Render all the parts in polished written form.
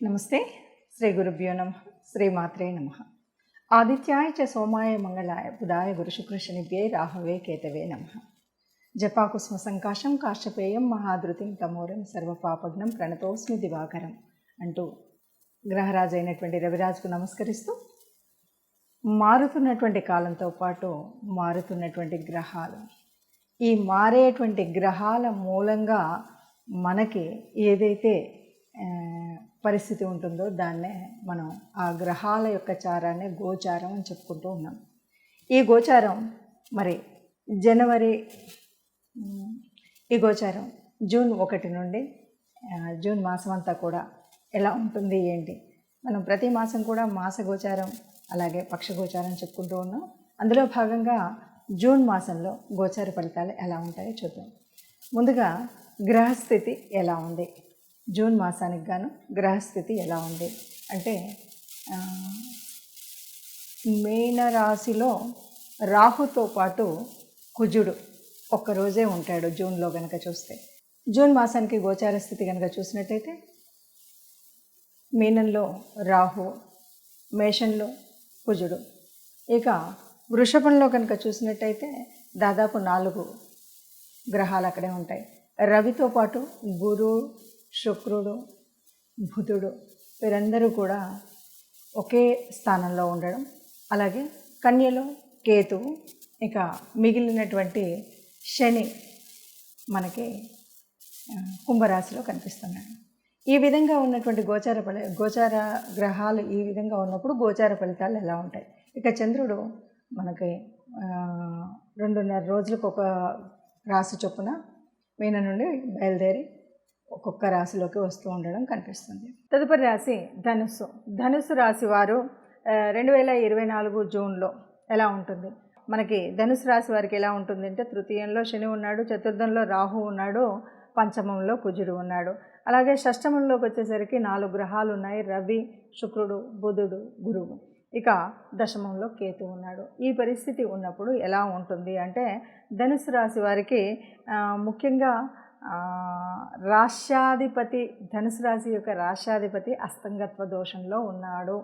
నమస్తే. శ్రీ గురుభ్యో నమః. శ్రీమాత్రే నమః. ఆదిత్యాయ చ సోమాయ మంగళాయ బుధాయ గురుశుక్రశనిభ్యే రాహవే కేతవే నమః. జపాకుస్మ సంకాశం కాశ్యపేయం మహాధృతిం తమోరం సర్వపాపఘ్నం ప్రణతోస్మి దివాకరం అంటూ గ్రహరాజు అయినటువంటి రవిరాజుకు నమస్కరిస్తూ, మారుతున్నటువంటి కాలంతో పాటు మారుతున్నటువంటి గ్రహాలు, ఈ మారేటువంటి గ్రహాల మూలంగా మనకి ఏదైతే పరిస్థితి ఉంటుందో దాన్నే మనం ఆ గ్రహాల యొక్క చారాన్ని గోచారం అని చెప్పుకుంటూ ఉన్నాం. ఈ గోచారం మరి ఈ గోచారం జూన్ 1 నుండి జూన్ మాసం అంతా కూడా ఎలా ఉంటుంది ఏంటి, మనం ప్రతి మాసం కూడా మాస గోచారం అలాగే పక్ష గోచారం చెప్పుకుంటూ ఉన్నాం. అందులో భాగంగా జూన్ మాసంలో గోచార ఫలితాలు ఎలా ఉంటాయో చూద్దాం. ముందుగా గ్రహస్థితి ఎలా ఉంది, జూన్ మాసానికి గాను గ్రహస్థితి ఎలా ఉంది అంటే, మీనరాశిలో రాహుతో పాటు కుజుడు ఒక్కరోజే ఉంటాడు జూన్లో కనుక చూస్తే. జూన్ మాసానికి గోచార స్థితి కనుక చూసినట్టయితే మీనంలో రాహు, మేషంలో కుజుడు. ఇక వృషభంలో కనుక చూసినట్టయితే దాదాపు 4 గ్రహాలు అక్కడే ఉంటాయి. రవితో పాటు గురువు, శుక్రుడు, బుధుడు వీరందరూ కూడా ఒకే స్థానంలో ఉండడం, అలాగే కన్యలో కేతువు, ఇక మిగిలినటువంటి శని మనకి కుంభరాశిలో కనిపిస్తున్నాడు. ఈ విధంగా ఉన్నటువంటి గోచార గ్రహాలు ఈ విధంగా ఉన్నప్పుడు గోచార ఫలితాలు ఎలా ఉంటాయి. ఇక చంద్రుడు మనకి 2.5 రోజులకు ఒక రాశి చొప్పున మీన నుండి బయలుదేరి ఒక్కొక్క రాశిలోకి వస్తూ ఉండడం కనిపిస్తుంది. తదుపరి రాశి ధనుస్సు. ధనుస్సు రాశి వారు 2024 జూన్లో ఎలా ఉంటుంది. మనకి ధనుసు రాశి వారికి ఎలా ఉంటుంది అంటే, తృతీయంలో శని ఉన్నాడు, చతుర్థంలో రాహు ఉన్నాడు, పంచమంలో కుజుడు ఉన్నాడు, అలాగే షష్టమంలోకి వచ్చేసరికి 4 గ్రహాలు ఉన్నాయి, రవి, శుక్రుడు, బుధుడు, గురువు. ఇక దశమంలో కేతు ఉన్నాడు. ఈ పరిస్థితి ఉన్నప్పుడు ఎలా ఉంటుంది అంటే, ధనుసు రాశి వారికి ముఖ్యంగా రాష్ట్రాధిపతి, ధనుసు రాశి యొక్క రాష్ట్రాధిపతి అస్తంగత్వ దోషంలో ఉన్నాడు.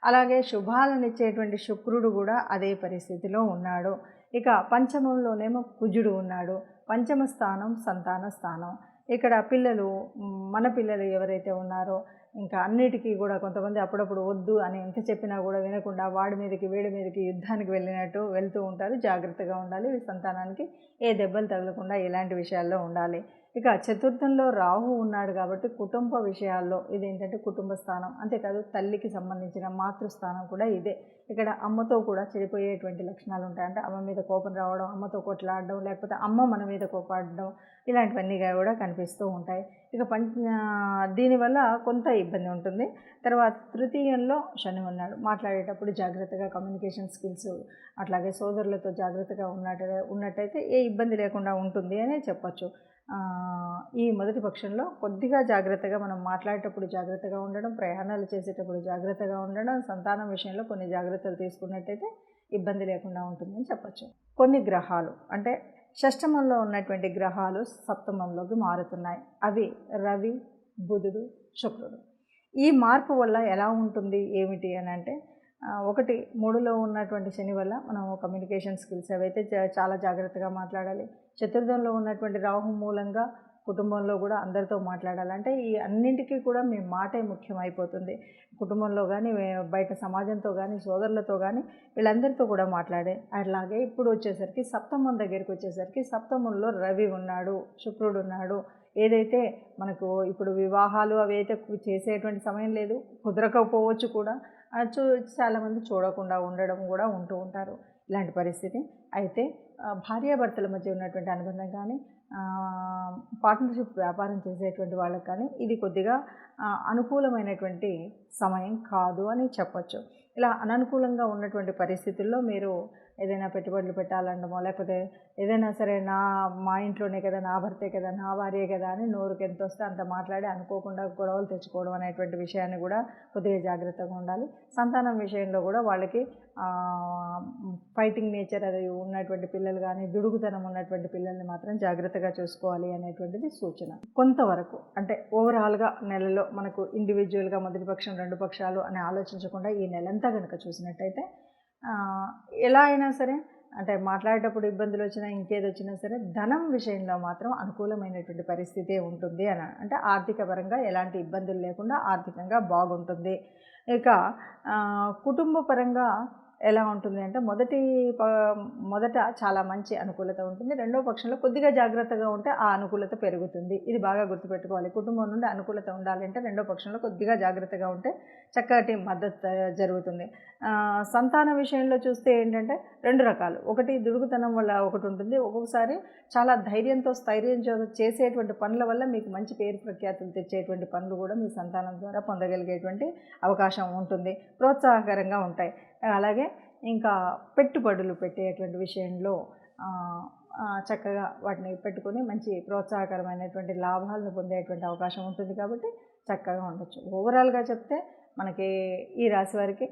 అలాగే శుభాలనిచ్చేటువంటి శుక్రుడు కూడా అదే పరిస్థితిలో ఉన్నాడు. ఇక పంచమంలోనేమో కుజుడు ఉన్నాడు. పంచమ స్థానం సంతాన స్థానం. ఇక్కడ పిల్లలు, మన పిల్లలు ఎవరైతే ఉన్నారో ఇంకా అన్నిటికీ కూడా కొంతమంది అప్పుడప్పుడు వద్దు అని ఎంత చెప్పినా కూడా వినకుండా వాడి మీదకి వీడి మీదకి యుద్ధానికి వెళ్ళినట్టు వెళ్తూ ఉంటారు. జాగ్రత్తగా ఉండాలి. సంతానానికి ఏ దెబ్బలు తగలకుండా ఇలాంటి విషయాల్లో ఉండాలి. ఇక చతుర్థంలో రాహు ఉన్నాడు కాబట్టి కుటుంబ విషయాల్లో ఇదేంటంటే కుటుంబ స్థానం, అంతేకాదు తల్లికి సంబంధించిన మాతృస్థానం కూడా ఇదే. ఇక్కడ అమ్మతో కూడా చెడిపోయేటువంటి లక్షణాలు ఉంటాయి. అంటే అమ్మ మీద కోపం రావడం, అమ్మతో కొట్లాడడం, లేకపోతే అమ్మ మన మీద కోపాడడం, ఇలాంటివన్నీ కూడా కనిపిస్తూ ఉంటాయి. ఇక దీనివల్ల కొంత ఇబ్బంది ఉంటుంది. తర్వాత తృతీయంలో శని ఉన్నాడు. మాట్లాడేటప్పుడు జాగ్రత్తగా కమ్యూనికేషన్ స్కిల్స్, అట్లాగే సోదరులతో జాగ్రత్తగా ఉన్నట్టయితే ఏ ఇబ్బంది లేకుండా ఉంటుంది అనే చెప్పచ్చు. ఈ మొదటి పక్షంలో కొద్దిగా జాగ్రత్తగా మనం మాట్లాడేటప్పుడు జాగ్రత్తగా ఉండడం, ప్రయాణాలు చేసేటప్పుడు జాగ్రత్తగా ఉండడం, సంతానం విషయంలో కొన్ని జాగ్రత్తలు తీసుకున్నట్టయితే ఇబ్బంది లేకుండా ఉంటుందని చెప్పచ్చు. కొన్ని గ్రహాలు అంటే షష్టమంలో ఉన్నటువంటి గ్రహాలు సప్తమంలోకి మారుతున్నాయి. అవి రవి, బుధుడు, శుక్రుడు. ఈ మార్పు వల్ల ఎలా ఉంటుంది ఏమిటి అని అంటే, 3లో ఉన్నటువంటి శని వల్ల మనం కమ్యూనికేషన్ స్కిల్స్ అవైతే చాలా జాగ్రత్తగా మాట్లాడాలి. చతుర్థంలో ఉన్నటువంటి రాహు మూలంగా కుటుంబంలో కూడా అందరితో మాట్లాడాలంటే ఈ అన్నింటికీ కూడా మీ మాటే ముఖ్యమైపోతుంది. కుటుంబంలో కానీ, బయట సమాజంతో కానీ, సోదరులతో కానీ వీళ్ళందరితో కూడా మాట్లాడే. అలాగే ఇప్పుడు వచ్చేసరికి సప్తమం దగ్గరికి వచ్చేసరికి సప్తమంలో రవి ఉన్నాడు, శుక్రుడు ఉన్నాడు. ఏదైతే మనకు ఇప్పుడు వివాహాలు అవి అయితే చేసేటువంటి సమయం లేదు, కుదరకపోవచ్చు కూడా, చాలామంది చూడకుండా ఉండడం కూడా ఉంటూ ఉంటారు. ఇలాంటి పరిస్థితి అయితే భార్యాభర్తల మధ్య ఉన్నటువంటి అనుబంధం కానీ, పార్ట్నర్షిప్ వ్యాపారం చేసేటువంటి వాళ్ళకి కానీ ఇది కొద్దిగా అనుకూలమైనటువంటి సమయం కాదు అని చెప్పచ్చు. ఇలా అననుకూలంగా ఉన్నటువంటి పరిస్థితుల్లో మీరు ఏదైనా పెట్టుబడులు పెట్టాలనడమో, లేకపోతే ఏదైనా సరే మా ఇంట్లోనే కదా, నా భర్తే కదా, నా భార్యే కదా అని నోరుకి ఎంత వస్తే అంత మాట్లాడి అనుకోకుండా గొడవలు తెచ్చుకోవడం అనేటువంటి విషయాన్ని కూడా కొద్దిగా జాగ్రత్తగా ఉండాలి. సంతానం విషయంలో కూడా వాళ్ళకి ఫైటింగ్ నేచర్ అది ఉన్నటువంటి పిల్లలు కానీ, దుడుగుతనం ఉన్నటువంటి పిల్లల్ని మాత్రం జాగ్రత్తగా చూసుకోవాలి అనేటువంటిది సూచన. కొంతవరకు అంటే ఓవరాల్గా నెలలో మనకు ఇండివిజువల్గా మొదటి పక్షం, రెండు పక్షాలు అని ఆలోచించకుండా ఈ నెలంతా కనుక చూసినట్టయితే ఎలా అయినా సరే, అంటే మాట్లాడేటప్పుడు ఇబ్బందులు వచ్చినా, ఇంకేది వచ్చినా సరే, ధనం విషయంలో మాత్రం అనుకూలమైనటువంటి పరిస్థితి ఉంటుంది అని, అంటే ఆర్థిక పరంగా ఎలాంటి ఇబ్బందులు లేకుండా ఆర్థికంగా బాగుంటుంది. ఇక కుటుంబ పరంగా ఎలా ఉంటుంది అంటే మొదట చాలా మంచి అనుకూలత ఉంటుంది. రెండో పక్షంలో కొద్దిగా జాగ్రత్తగా ఉంటే ఆ అనుకూలత పెరుగుతుంది. ఇది బాగా గుర్తుపెట్టుకోవాలి. కుటుంబం నుండి అనుకూలత ఉండాలంటే రెండో పక్షంలో కొద్దిగా జాగ్రత్తగా ఉంటే చక్కటి మద్దతు జరుగుతుంది. సంతాన విషయంలో చూస్తే ఏంటంటే రెండు రకాలు. ఒకటి దుడుగుతనం వల్ల ఒకటి ఉంటుంది. ఒక్కొక్కసారి చాలా ధైర్యంతో స్థైర్యంతో చేసేటువంటి పనుల వల్ల మీకు మంచి పేరు ప్రఖ్యాతులు తెచ్చేటువంటి పనులు కూడా మీ సంతానం ద్వారా పొందగలిగేటువంటి అవకాశం ఉంటుంది. ప్రోత్సాహకరంగా ఉంటాయి. అలాగే ఇంకా పెట్టుబడులు పెట్టేటువంటి విషయంలో చక్కగా వాటిని పెట్టుకొని మంచి ప్రోత్సాహకరమైనటువంటి లాభాలను పొందేటువంటి అవకాశం ఉంటుంది. కాబట్టి చక్కగా ఉండొచ్చు. ఓవరాల్గా చెప్తే మనకి ఈ రాశి వారికి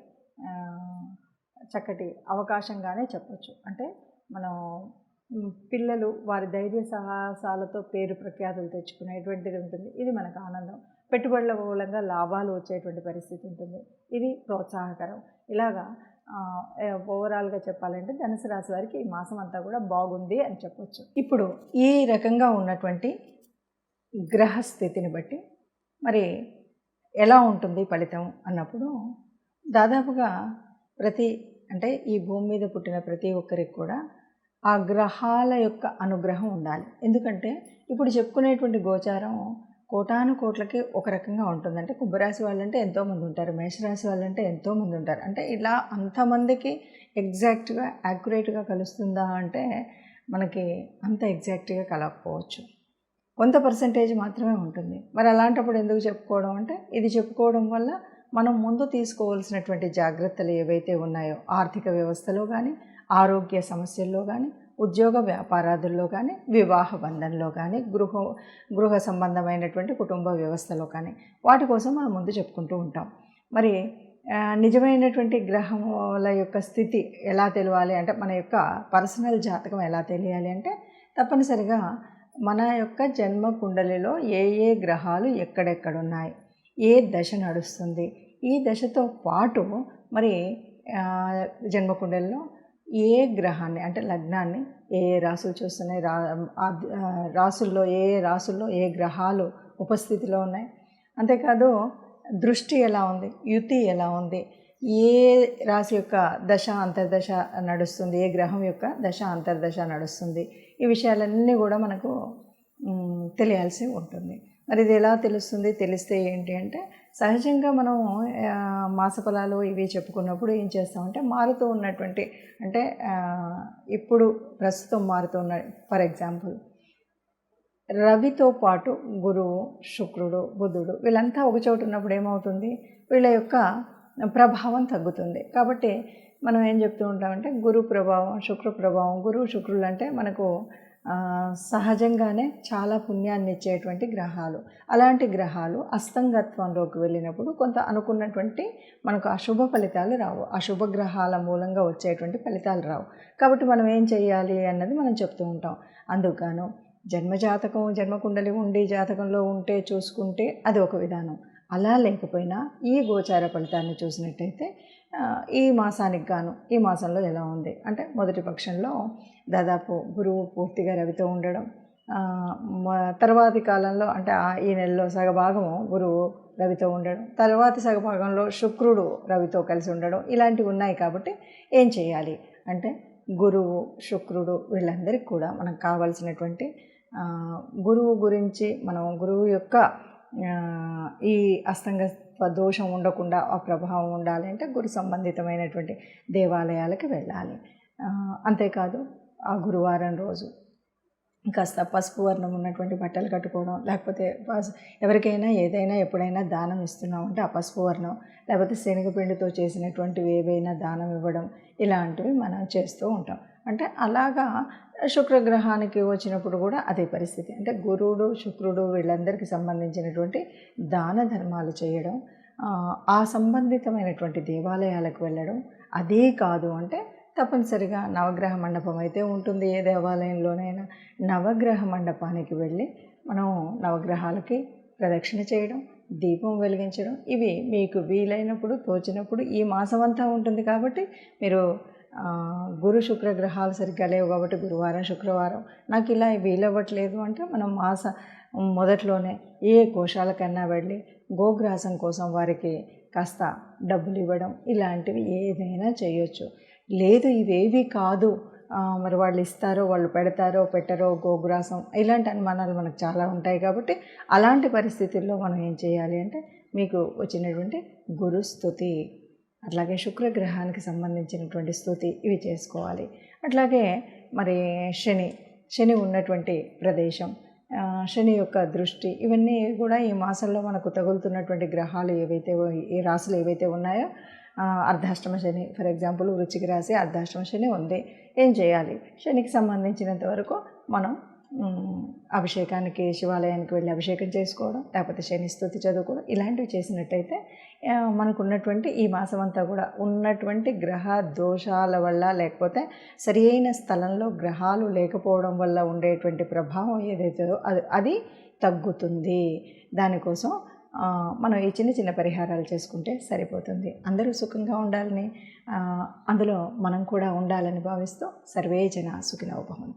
చక్కటి అవకాశంగానే చెప్పచ్చు. అంటే మనం పిల్లలు వారి ధైర్య సాహసాలతో పేరు ప్రఖ్యాతులు తెచ్చుకునేటువంటిది ఉంటుంది. ఇది మనకు ఆనందం. పెట్టుబడుల మూలంగా లాభాలు వచ్చేటువంటి పరిస్థితి ఉంటుంది. ఇది ప్రోత్సాహకరం. ఇలాగా ఓవరాల్గా చెప్పాలంటే ధనుసు రాశి వారికి ఈ మాసం అంతా కూడా బాగుంది అని చెప్పొచ్చు. ఇప్పుడు ఈ రకంగా ఉన్నటువంటి గ్రహస్థితిని బట్టి మరి ఎలా ఉంటుంది ఫలితం అన్నప్పుడు, దాదాపుగా అంటే ఈ భూమి మీద పుట్టిన ప్రతి ఒక్కరికి కూడా ఆ గ్రహాల యొక్క అనుగ్రహం ఉండాలి. ఎందుకంటే ఇప్పుడు చెప్పుకునేటువంటి గోచారం కోటాను కోట్లకి ఒక రకంగా ఉంటుంది. అంటే కుంభరాశి వాళ్ళంటే ఎంతోమంది ఉంటారు, మేషరాశి వాళ్ళంటే ఎంతోమంది ఉంటారు. అంటే ఇలా అంతమందికి ఎగ్జాక్ట్గా యాక్యురేట్గా కలుస్తుందా అంటే మనకి అంత ఎగ్జాక్ట్గా కలగకపోవచ్చు. కొంత పర్సంటేజ్ మాత్రమే ఉంటుంది. మరి అలాంటప్పుడు ఎందుకు చెప్పుకోవడం అంటే, ఇది చెప్పుకోవడం వల్ల మనం ముందు తీసుకోవాల్సినటువంటి జాగ్రత్తలు ఏవైతే ఉన్నాయో, ఆర్థిక వ్యవస్థలో కానీ, ఆరోగ్య సమస్యల్లో కానీ, ఉద్యోగ వ్యాపారాదుల్లో కానీ, వివాహ బంధంలో కానీ, గృహ సంబంధమైనటువంటి కుటుంబ వ్యవస్థలో కానీ, వాటి కోసం మనం ముందు చెప్పుకుంటూ ఉంటాం. మరి నిజమైనటువంటి గ్రహముల యొక్క స్థితి ఎలా తెలియాలి అంటే, మన యొక్క పర్సనల్ జాతకం ఎలా తెలియాలి అంటే, తప్పనిసరిగా మన యొక్క జన్మ కుండలిలో ఏ గ్రహాలు ఎక్కడెక్కడున్నాయి, ఏ దశ నడుస్తుంది, ఈ దశతో పాటు మరి జన్మకుండలిలో ఏ గ్రహాన్ని అంటే లగ్నాన్ని ఏ రాసులు చూస్తున్నాయి, రాసుల్లో ఏ గ్రహాలు ఉపస్థితిలో ఉన్నాయి, అంతేకాదు దృష్టి ఎలా ఉంది, యుతి ఎలా ఉంది, ఏ రాశి యొక్క దశ అంతర్దశ నడుస్తుంది, ఏ గ్రహం యొక్క దశ అంతర్దశ నడుస్తుంది, ఈ విషయాలన్నీ కూడా మనకు తెలియాల్సి ఉంటుంది. మరి ఇది ఎలా తెలుస్తుంది, తెలిస్తే ఏంటి అంటే, సహజంగా మనం మాసఫలాలు ఇవి చెప్పుకున్నప్పుడు ఏం చేస్తామంటే, మారుతూ ఉన్నటువంటి అంటే ఇప్పుడు ప్రస్తుతం మారుతున్న, ఫర్ ఎగ్జాంపుల్ రవితో పాటు గురువు, శుక్రుడు, బుధుడు వీళ్ళంతా ఒక చోటు ఉన్నప్పుడు ఏమవుతుంది, వీళ్ళ యొక్క ప్రభావం తగ్గుతుంది. కాబట్టి మనం ఏం చెప్తూ ఉంటామంటే, గురు ప్రభావం, శుక్ర ప్రభావం. గురువు, శుక్రులు అంటే మనకు సహజంగానే చాలా పుణ్యాన్ని ఇచ్చేటువంటి గ్రహాలు. అలాంటి గ్రహాలు అస్తంగత్వంలోకి వెళ్ళినప్పుడు కొంత అనుకున్నటువంటి మనకు అశుభ ఫలితాలు రావు, అశుభ గ్రహాల మూలంగా వచ్చేటువంటి ఫలితాలు రావు. కాబట్టి మనం ఏం చేయాలి అన్నది మనం చెప్తూ ఉంటాం. అందుకను జన్మజాతకం, జన్మకుండలి ఉండి జాతకంలో ఉంటే చూసుకుంటే అది ఒక విధానం. అలా లేకపోయినా ఈ గోచార ఫలితాన్ని చూసినట్టయితే ఈ మాసానికి గాను ఈ మాసంలో ఎలా ఉంది అంటే, మొదటి పక్షంలో దాదాపు గురువు పూర్తిగా రవితో ఉండడం, తర్వాతి కాలంలో అంటే ఈ నెలలో సగభాగము గురువు రవితో ఉండడం, తర్వాతి సగభాగంలో శుక్రుడు రవితో కలిసి ఉండడం, ఇలాంటివి ఉన్నాయి. కాబట్టి ఏం చేయాలి అంటే, గురువు, శుక్రుడు వీళ్ళందరికీ కూడా మనకు కావాల్సినటువంటి గురువు గురించి మనం గురువు యొక్క ఈ అస్తంగత్వ దోషం ఉండకుండా ఆ ప్రభావం ఉండాలి అంటే గురు సంబంధితమైనటువంటి దేవాలయాలకి వెళ్ళాలి. అంతేకాదు ఆ గురువారం రోజు కాస్త పసుపు వర్ణం ఉన్నటువంటి బట్టలు కట్టుకోవడం, లేకపోతే ఎవరికైనా ఏదైనా ఎప్పుడైనా దానం ఇస్తున్నామంటే ఆ పసుపు వర్ణం, లేకపోతే శనగపిండితో చేసినటువంటివి ఏవైనా దానం ఇవ్వడం, ఇలాంటివి మనం చేస్తూ ఉంటాం. అంటే అలాగా శుక్రగ్రహానికి వచ్చినప్పుడు కూడా అదే పరిస్థితి. అంటే గురుడు, శుక్రుడు వీళ్ళందరికీ సంబంధించినటువంటి దాన ధర్మాలు చేయడం, ఆ సంబంధితమైనటువంటి దేవాలయాలకు వెళ్ళడం. అదే కాదు అంటే తప్పనిసరిగా నవగ్రహ మండపం అయితే ఉంటుంది ఏ దేవాలయంలోనైనా. నవగ్రహ మండపానికి వెళ్ళి మనం నవగ్రహాలకి ప్రదక్షిణ చేయడం, దీపం వెలిగించడం, ఇవి మీకు వీలైనప్పుడు తోచినప్పుడు ఈ మాసం అంతా ఉంటుంది కాబట్టి మీరు గురు శుక్ర గ్రహాలు సరిగ్గా లేవు కాబట్టి గురువారం, శుక్రవారం నాకు ఇలా వీలవ్వట్లేదు అంటే మనం మొదట్లోనే ఏ కోశాలకన్నా వెళ్ళి గోగ్రాసం కోసం వారికి కాస్త డబ్బులు ఇవ్వడం, ఇలాంటివి ఏదైనా చేయొచ్చు. లేదు ఇవేవి కాదు, మరి వాళ్ళు ఇస్తారో వాళ్ళు పెడతారో పెట్టరో గోగ్రాసం, ఇలాంటి అనుమానాలు మనకు చాలా ఉంటాయి కాబట్టి అలాంటి పరిస్థితుల్లో మనం ఏం చేయాలి అంటే మీకు వచ్చినటువంటి గురుస్తుతి, అట్లాగే శుక్రగ్రహానికి సంబంధించినటువంటి స్తుతి ఇవి చేసుకోవాలి. అట్లాగే మరి శని ఉన్నటువంటి ప్రదేశం, శని యొక్క దృష్టి, ఇవన్నీ కూడా ఈ మాసంలో మనకు తగులుతున్నటువంటి గ్రహాలు ఏవైతే ఈ రాశులు ఏవైతే ఉన్నాయో, అర్ధాష్టమ శని ఫర్ ఎగ్జాంపుల్ వృశ్చిక రాశి అర్ధాష్టమ శని ఉంది. ఏం చేయాలి? శనికి సంబంధించినంత వరకు మనం అభిషేకానికి శివాలయానికి వెళ్ళి అభిషేకం చేసుకోవడం, లేకపోతే శని స్తుతి చదువుకోవడం, ఇలాంటివి చేసినట్టయితే మనకు ఉన్నటువంటి ఈ మాసం అంతా కూడా ఉన్నటువంటి గ్రహ దోషాల వల్ల, లేకపోతే సరి అయిన స్థలంలో గ్రహాలు లేకపోవడం వల్ల ఉండేటువంటి ప్రభావం ఏదైతే అది తగ్గుతుంది. దానికోసం మనం ఈ చిన్న చిన్న పరిహారాలు చేసుకుంటే సరిపోతుంది. అందరూ సుఖంగా ఉండాలని, అందులో మనం కూడా ఉండాలని భావిస్తూ సర్వే జన సుఖినో భవంతు.